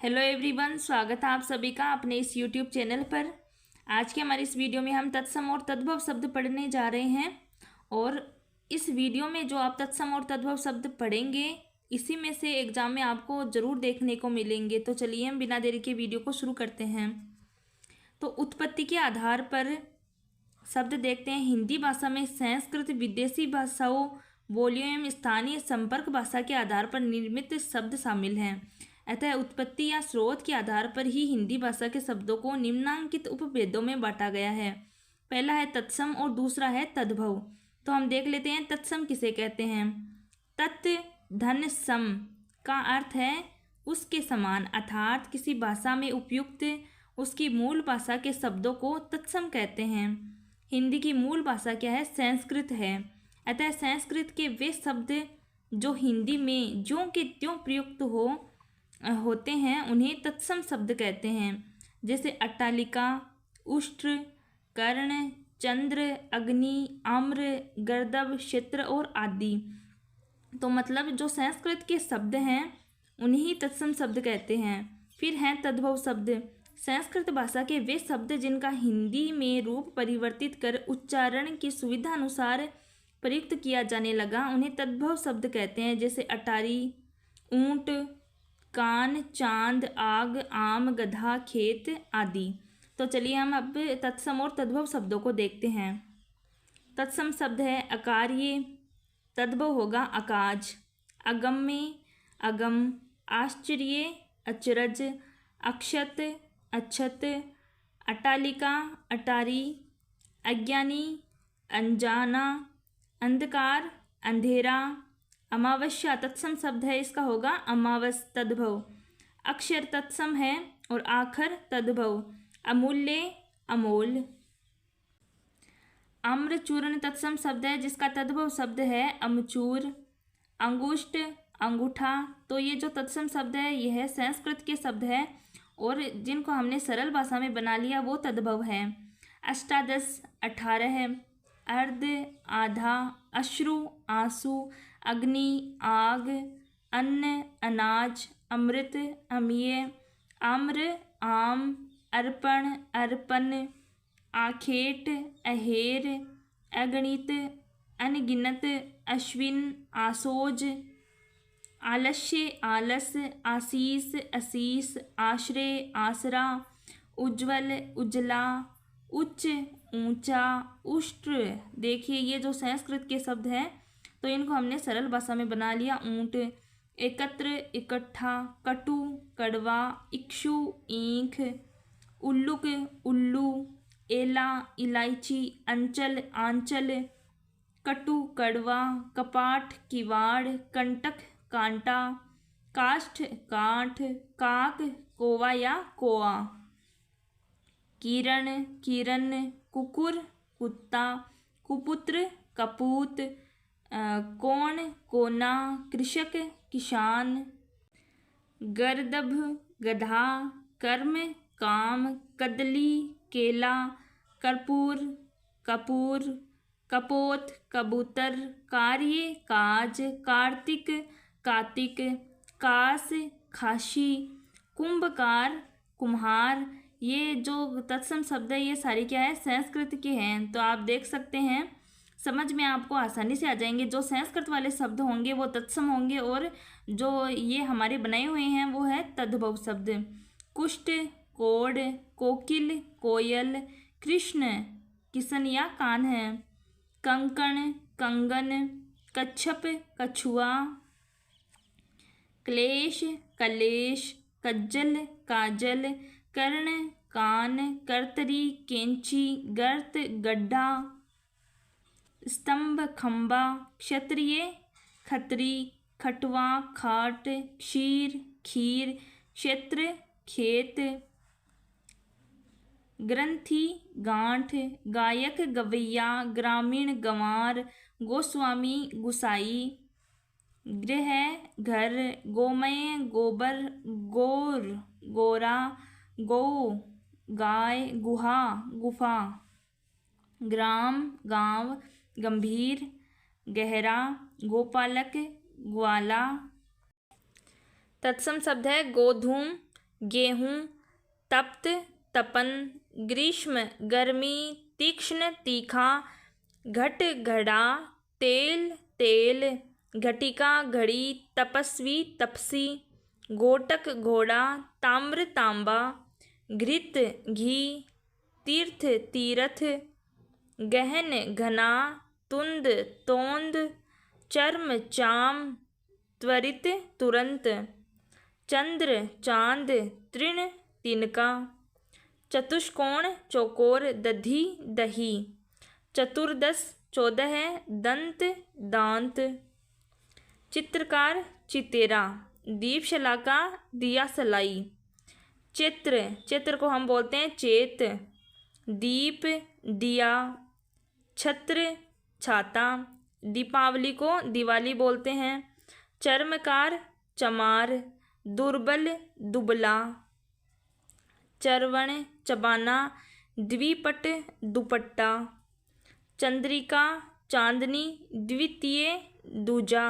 Hello everyone, स्वागत है आप सभी का अपने इस यूट्यूब चैनल पर। आज के हमारे इस वीडियो में हम तत्सम और तद्भव शब्द पढ़ने जा रहे हैं। और इस वीडियो में जो आप तत्सम और तद्भव शब्द पढ़ेंगे, इसी में से एग्जाम में आपको ज़रूर देखने को मिलेंगे। तो चलिए हम बिना देरी के वीडियो को शुरू करते हैं। तो उत्पत्ति के आधार पर शब्द देखते हैं। हिंदी भाषा में संस्कृत, विदेशी भाषाओं, बोलियों एवं स्थानीय संपर्क भाषा के आधार पर निर्मित शब्द शामिल हैं। अतः उत्पत्ति या स्रोत के आधार पर ही हिंदी भाषा के शब्दों को निम्नांकित उपभेदों में बांटा गया है। पहला है तत्सम और दूसरा है तद्भव। तो हम देख लेते हैं तत्सम किसे कहते हैं। तत् धन सम का अर्थ है उसके समान, अर्थात किसी भाषा में उपयुक्त उसकी मूल भाषा के शब्दों को तत्सम कहते हैं। हिंदी की मूल भाषा क्या है? संस्कृत है। अतः संस्कृत के वे शब्द जो हिंदी में ज्यों के त्यों प्रयुक्त होते हैं उन्हें तत्सम शब्द कहते हैं। जैसे अट्टालिका, उष्ट्र, कर्ण, चंद्र, अग्नि, आम्र, गर्दभ, क्षेत्र और आदि। तो मतलब जो संस्कृत के शब्द हैं उन्हीं तत्सम शब्द कहते हैं। फिर हैं तद्भव शब्द। संस्कृत भाषा के वे शब्द जिनका हिंदी में रूप परिवर्तित कर उच्चारण की सुविधा अनुसार प्रयुक्त किया जाने लगा उन्हें तद्भव शब्द कहते हैं। जैसे अटारी, ऊंट, कान, चांद, आग, आम, गधा, खेत आदि। तो चलिए हम अब तत्सम और तद्भव शब्दों को देखते हैं। तत्सम शब्द है अकार्य, तद्भव होगा अकाज, अगम्य, अगम, आश्चर्य, अचरज, अक्षत, अक्षत, अट्टालिका, अटारी, अज्ञानी, अनजाना, अंधकार, अंधेरा, अमावस्या तत्सम शब्द है, इसका होगा अमावस तद्भव। अक्षर तत्सम है और आखर तद्भव। अमूल्य, अमोल। आम्रचूर्ण तत्सम शब्द है जिसका तद्भव शब्द है अमचूर। अंगुष्ठ, अंगूठा। तो ये जो तत्सम शब्द है यह संस्कृत के शब्द है और जिनको हमने सरल भाषा में बना लिया वो तद्भव है। अष्टादश 18, अर्ध, आधा, अश्रु, आंसू, अग्नि, आग, अन्न, अनाज, अमृत, अमीय, आम्र, आम, अर्पण, अर्पण, आखेट, अहेर, अगणित, अनगिनत, अश्विन, आसोज, आलस्य, आलस, आशीष, अशीष, आश्रय, आसरा, उज्ज्वल, उजला, उच्च, ऊंचा, उष्ट्र। देखिए ये जो संस्कृत के शब्द हैं तो इनको हमने सरल भाषा में बना लिया। ऊंट, एकत्र, इकट्ठा, कटु, कड़वा, इक्षु, ईंख, उल्लुक, उल्लू, एला, इलायची, अंचल, आंचल, कटु, कड़वा, कपाट, किवाड़, कंटक, कांटा, काष्ठ, काठ, काक, कोवा या कोआ, किरण, किरण, कुकुर, कुत्ता, कुपुत्र, कपूत, कोण, कोना, कृषक, किसान, गर्दभ, गधा, कर्म, काम, कदली, केला, कर्पूर, कपूर, कपोत, कबूतर, कार्य, काज, कार्तिक, कातिक, कास, खाशी, कुंभकार, कुम्हार। ये जो तत्सम शब्द है ये सारे क्या है? संस्कृत के हैं। तो आप देख सकते हैं, समझ में आपको आसानी से आ जाएंगे। जो संस्कृत वाले शब्द होंगे वो तत्सम होंगे और जो ये हमारे बनाए हुए हैं वो है तद्भव शब्द। कुष्ठ, कोढ़, कोकिल, कोयल, कृष्ण, किशन या कान है, कंकण, कंगन, कच्छप, कछुआ, क्लेश, कलेश, कज्जल, काजल, कर्ण, कान, कर्तरी, कैंची, गर्त, गड्ढा, स्तंभ, खंबा, क्षत्रिय, खत्री, खटवा, खाट, क्षीर, खीर, क्षेत्र, खेत, ग्रंथि, गांठ, गायक, गवैया, ग्रामीण, गंवार, गोस्वामी, गुसाई, गृह, घर, गोमय, गोबर, गोर, गोरा, गौ, गाय, गुहा, गुफा, ग्राम, गांव, गंभीर, गहरा, गोपालक, ग्वाला। तत्सम शब्द है गोधूम, गेहूँ, तप्त तपन, ग्रीष्म गर्मी, तीक्ष्ण तीखा, घट घड़ा, तेल तेल, घटिका घड़ी, तपस्वी तपसी, गोटक घोड़ा, ताम्र तांबा, घृत घी, तीर्थ तीरथ, गहन घना, तुंद तोंद, चर्म चाम, त्वरित तुरंत, चंद्र चांद, तृण तिनका, चतुष्कोण चौकोर, दधी दही, चतुर्दश 14, दंत दांत, चित्रकार चितेरा, दीपशलाका दिया सलाई, चित्र को हम बोलते हैं चेत, दीप दिया, छत्र छाता, दीपावली को दिवाली बोलते हैं, चर्मकार चमार, दुर्बल दुबला, चरवण चबाना, द्विपट दुपट्टा, चंद्रिका चांदनी, द्वितीय दूजा,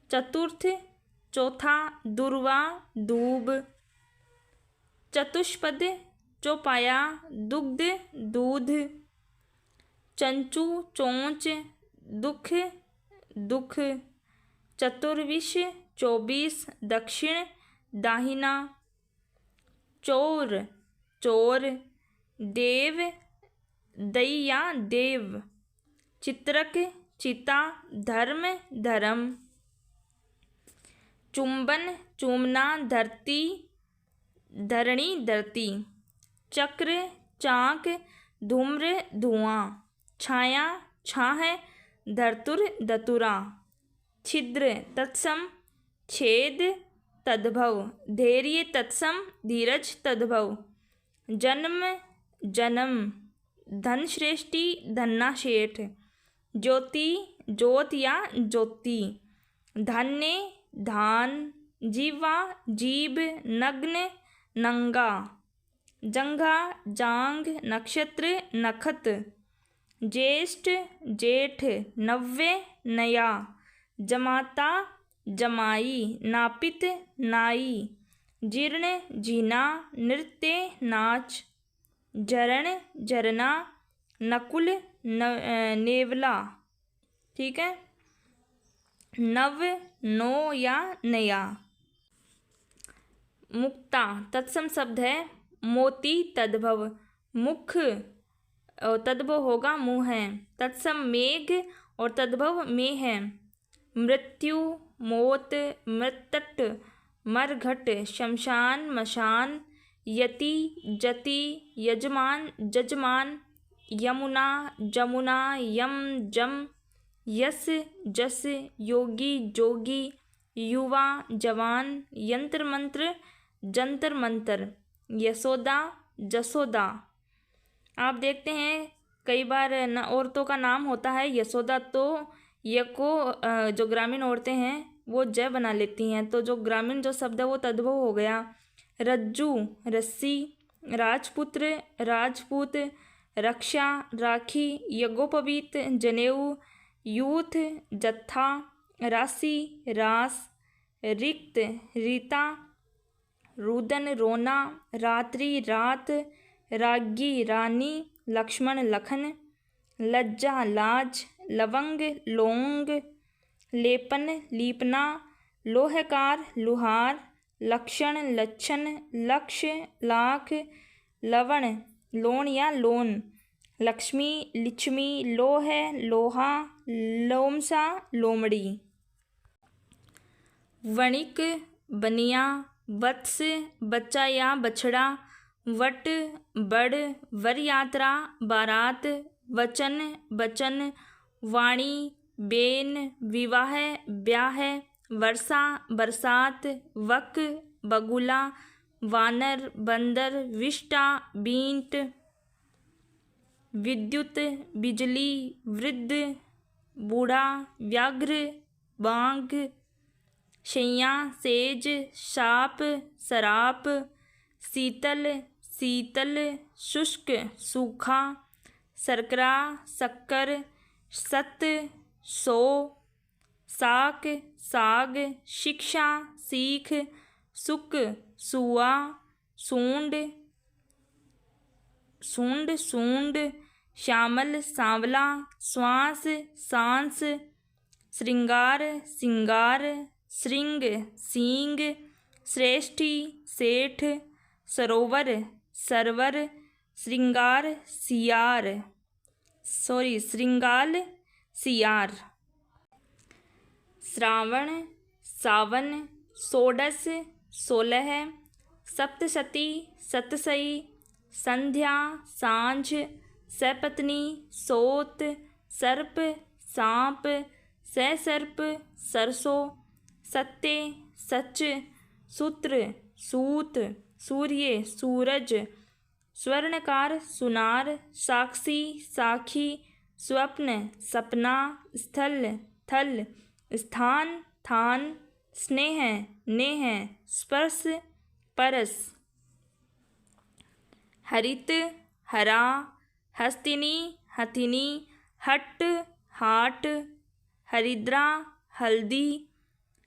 चतुर्थ चौथा, दुर्वा दूब, चतुष्पद चौपाया, दुग्ध दूध, चंचू चोंच, दुख दुख, चतुर्विश 24, दक्षिण दाहिना, चोर चोर, देव दैया देव, चित्रक चिता, धर्म धर्म, चुंबन चूमना, धरती धरणी धरती, चक्र चाक, धूम्र धुआं, छाया छाह, धरतुर धतुरा, छिद्र तत्सम, छेद तद्भव, धैर्य तत्सम, धीरज तद्भव, जन्म जन्म, धन श्रेष्ठी धन्ना शेठ, ज्योति ज्योत या ज्योति, धान्य धान, जीवा जीव, नग्न नंगा, जंघा जांग, नक्षत्र नखत, ज्येष्ठ जेठ, नव्य नया, जमाता जमाई, नापित नाई, जीर्ण जीना, नृत्य नाच, झरण झरना, नकुल नेवला। ठीक है। नव नो या नया। मुक्ता तत्सम शब्द है, मोती तद्भव, मुख तद्भव होगा मुँह है, तत्सम मेघ और तद्भव में है, मृत्यु मौत, मृतट मरघट, शमशान मशान, यति जति, यजमान जजमान, यमुना जमुना, यम जम, यस जस, योगी जोगी, युवा जवान, यंत्र मंत्र जंतर मंतर, यशोदा जसोदा। आप देखते हैं कई बार औरतों का नाम होता है यशोदा, तो य को जो ग्रामीण औरतें हैं वो जय बना लेती हैं, तो जो ग्रामीण जो शब्द है वो तद्भव हो गया। रज्जू रस्सी, राजपुत्र राजपूत, रक्षा राखी, यज्ञोपवीत जनेऊ, यूथ जत्था, राशि रास, रिक्त रीता, रुदन रोना, रात्रि रात, राज्ञी रानी, लक्ष्मण लखन, लज्जा लाज, लवंग लौंग, लेपन लीपना, लोहकार लुहार, लक्षण लक्षण, लक्ष्य लाख, लवण लोन या लोन, लक्ष्मी लिच्छमी, लोह लोहा, लोमसा लोमड़ी, वणिक बनिया, वत्स बच्चा या बछड़ा, वट बड़, वर यात्रा बारात, वचन बचन, वाणी बेन, विवाह ब्याह, वर्षा बरसात, वक बगुला, वानर बंदर, विष्टा बींट, विद्युत बिजली, वृद्ध बूढ़ा, व्याघ्र बाघ, शैया सेज, साप सराप, शीतल शीतल, शुष्क सूखा, शर्करा शक्कर, सत सौ, साक साग, शिक्षा सीख, सुक, सुआ, सूंड, सूंड, सूंड, श्यामल, सांवला, श्वास, सांस, श्रृंगार, सिंगार, श्रृंग, सींग, श्रेष्ठी, सेठ, सरोवर, सरवर, श्रृंगार, श्रृंगाल, सियार, श्रावण, सावन, षोडश, 16, सप्तशती, सतसई, संध्या, सांझ, सपत्नी, सोत, सर्प, सांप, ससर्प, सरसों, सत्ते, सच, सूत्र, सूत, सूर्य, सूरज, स्वर्णकार, सुनार, साक्षी, साखी, स्वप्न, सपना, स्थल, थल, स्थान, थान, स्नेह, नेह, स्पर्श, परस, हरित, हरा, हस्तिनी, हथिनी, हट, हाट, हरिद्रा, हल्दी,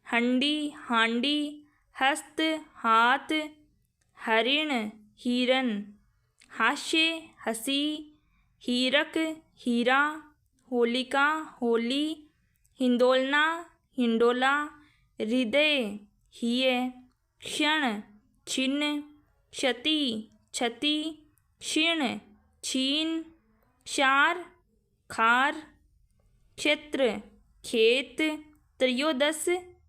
हंडी, हांडी, हस्त, हाथ, हरिण, हिरन, हास्य, हंसी, हीरक, हीरा, होलिका, होली, हिंदोलना, हिंडोला, हृदय, हिय, क्षण, छिन्न, क्षति, क्षति, क्षीण, छीन, क्षार, खार, क्षेत्र, खेत, त्रयोदश,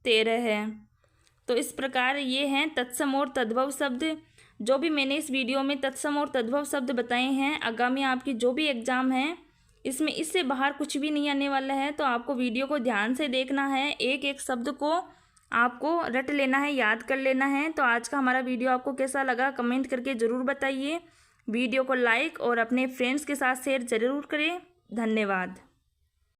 13 है। तो इस प्रकार ये हैं तत्सम और तद्भव शब्द। जो भी मैंने इस वीडियो में तत्सम और तद्भव शब्द बताए हैं, आगामी आपकी जो भी एग्ज़ाम है इसमें इससे बाहर कुछ भी नहीं आने वाला है। तो आपको वीडियो को ध्यान से देखना है, एक एक शब्द को आपको रट लेना है, याद कर लेना है। तो आज का हमारा वीडियो आपको कैसा लगा कमेंट करके ज़रूर बताइए। वीडियो को लाइक और अपने फ्रेंड्स के साथ शेयर ज़रूर करें। धन्यवाद।